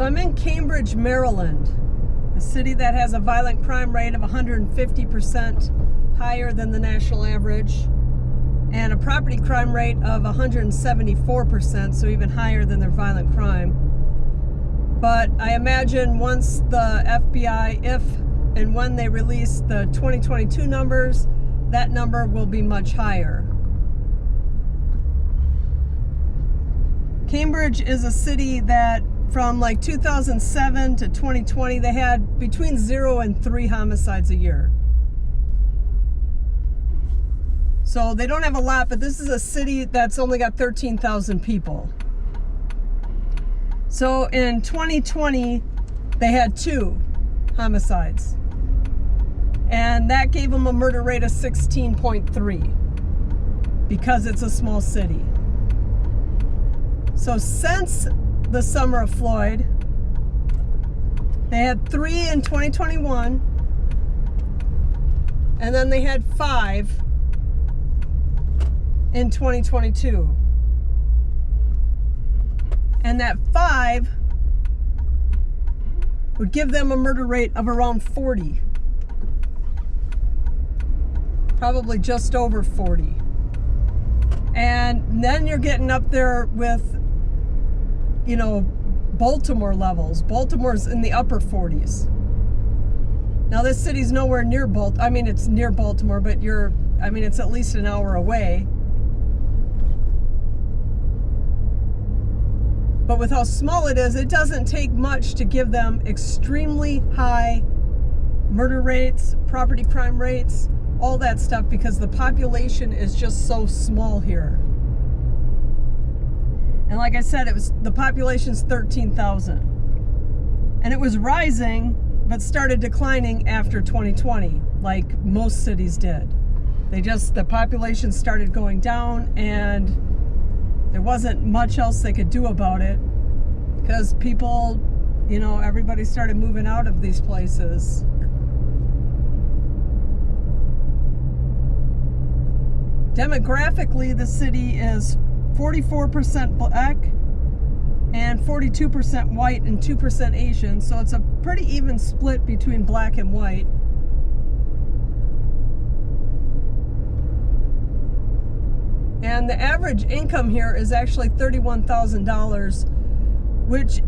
So I'm in Cambridge, Maryland, a city that has a violent crime rate of 150% higher than the national average, and a property crime rate of 174%, so even higher than their violent crime. But I imagine once the FBI, if and when they release the 2022 numbers, that number will be much higher. Cambridge is a city that from like 2007 to 2020, they had between 0 and 3 homicides a year. So they don't have a lot, but this is a city that's only got 13,000 people. So in 2020, they had 2 homicides. And that gave them a murder rate of 16.3 because it's a small city. So since the summer of Floyd, they had 3 in 2021, and then they had 5 in 2022. And that 5 would give them a murder rate of around 40. Probably just over 40. And then you're getting up there with, you know, Baltimore levels. Baltimore's in the upper 40s. Now this city's nowhere near I mean, it's near Baltimore, but it's at least an hour away. But with how small it is, it doesn't take much to give them extremely high murder rates, property crime rates, all that stuff, because the population is just so small here. And like I said, the population's 13,000. And it was rising, but started declining after 2020, like most cities did. The population started going down, and there wasn't much else they could do about it because people, you know, everybody started moving out of these places. Demographically, the city is 44% black and 42% white and 2% Asian, so it's a pretty even split between black and white. And the average income here is actually $31,000, which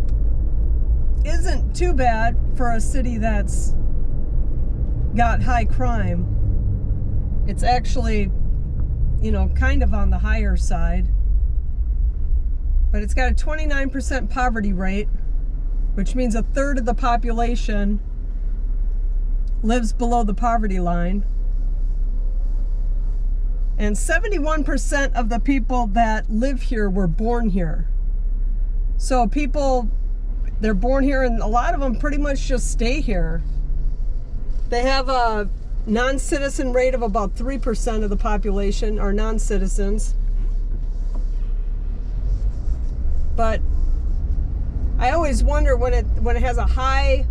isn't too bad for a city that's got high crime. It's actually, you know, kind of on the higher side. But it's got a 29% poverty rate, which means 1/3 of the population lives below the poverty line. And 71% of the people that live here were born here. So people, they're born here, and a lot of them pretty much just stay here. They have a non-citizen rate of about 3% of the population are non-citizens. But I always wonder when it has a high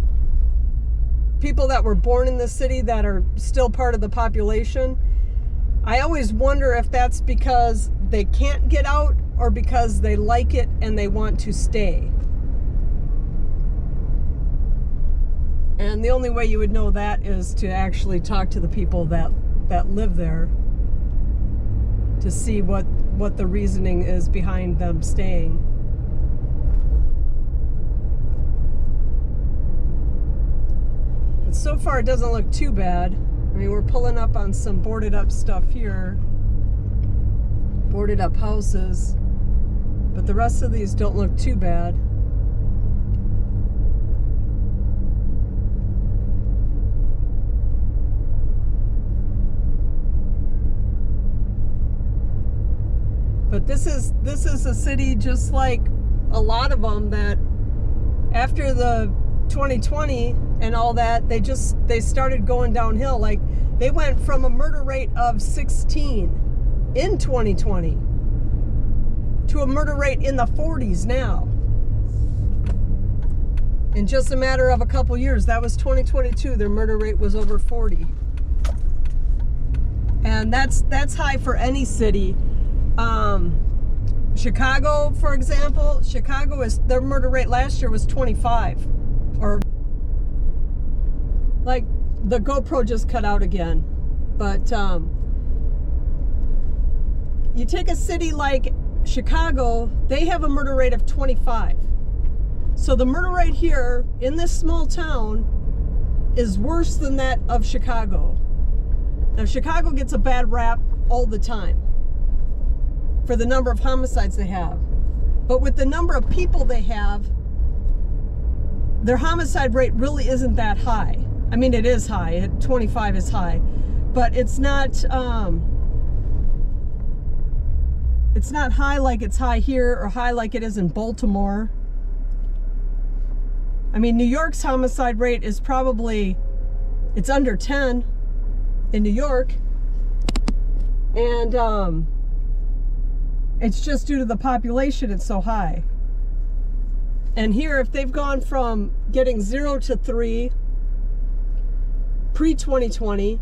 people that were born in the city that are still part of the population, I always wonder if that's because they can't get out or because they like it and they want to stay. And the only way you would know that is to actually talk to the people that live there to see what the reasoning is behind them staying. But so far it doesn't look too bad. I mean, we're pulling up on some boarded up stuff here, boarded up houses, but the rest of these don't look too bad. But this is a city just like a lot of them that after the 2020 and all that, they started going downhill. Like they went from a murder rate of 16 in 2020 to a murder rate in the 40s now. In just a matter of a couple years. That was 2022. Their murder rate was over 40. And that's high for any city. Chicago, for example, their murder rate last year was 25. Or, like, the GoPro just cut out again. But you take a city like Chicago, they have a murder rate of 25. So the murder rate here in this small town is worse than that of Chicago. Now, Chicago gets a bad rap all the time for the number of homicides they have. But with the number of people they have, their homicide rate really isn't that high. I mean, it is high. 25 is high. But it's not high like it's high here or high like it is in Baltimore. I mean, New York's homicide rate is probably, it's under 10 in New York. And it's just due to the population, it's so high. And here, if they've gone from getting 0 to 3 pre-2020,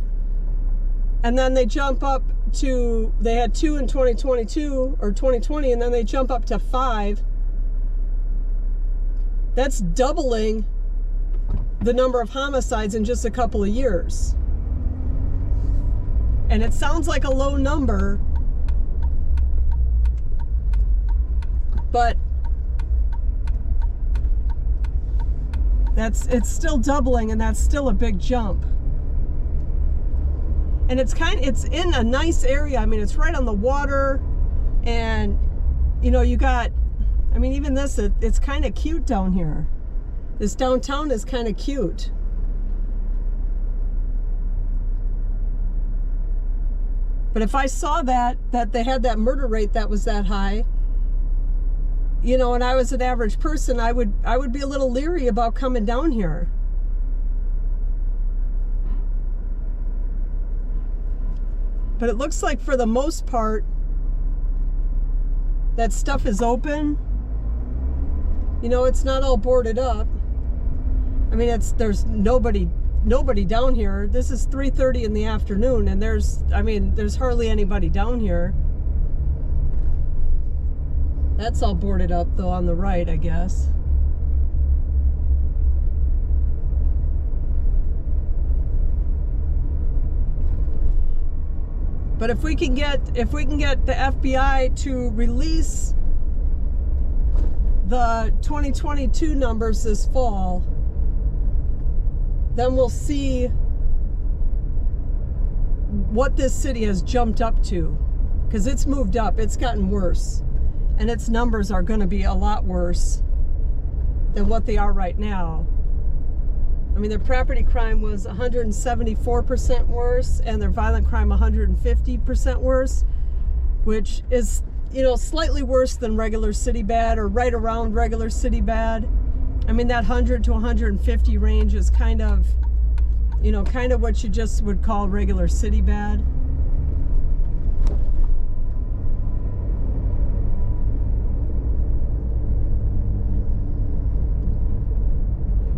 and then they jump up to, they had 2 in 2022 or 2020, and then they jump up to 5, that's doubling the number of homicides in just a couple of years. And it sounds like a low number, but it's still doubling, and that's still a big jump. And it's in a nice area. I mean, it's right on the water, and you know, you got, I mean, even this, it's kind of cute down here. This downtown is kind of cute. But if I saw that they had that murder rate that was that high, you know, and I was an average person, I would be a little leery about coming down here. But it looks like for the most part that stuff is open. You know, it's not all boarded up. I mean, there's nobody down here. This is 3:30 in the afternoon, and there's hardly anybody down here. That's all boarded up though on the right, I guess. But if we can get the FBI to release the 2022 numbers this fall, then we'll see what this city has jumped up to, because it's moved up, it's gotten worse, and its numbers are going to be a lot worse than what they are right now. I mean, their property crime was 174% worse, and their violent crime 150% worse, which is, you know, slightly worse than regular city bad, or right around regular city bad. I mean, that 100 to 150 range is kind of, you know, kind of what you just would call regular city bad.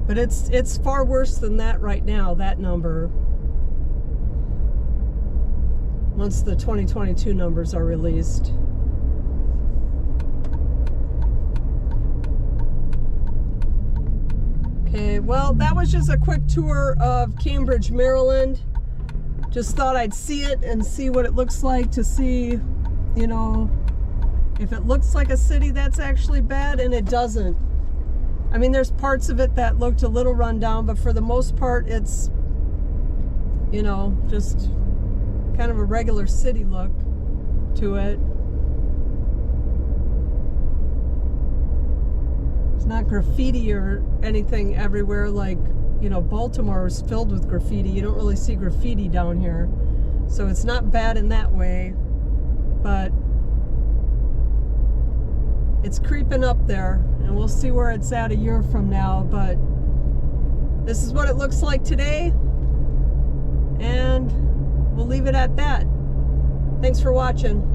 But it's far worse than that right now, that number, once the 2022 numbers are released. Okay, well, that was just a quick tour of Cambridge, Maryland. Just thought I'd see it and see what it looks like, to see, you know, if it looks like a city that's actually bad, and it doesn't. I mean, there's parts of it that looked a little run down, but for the most part, it's, you know, just kind of a regular city look to it. It's not graffiti or anything everywhere like, you know, Baltimore is filled with graffiti. You don't really see graffiti down here. So it's not bad in that way, but it's creeping up there, and we'll see where it's at a year from now. But this is what it looks like today, and we'll leave it at that. Thanks for watching.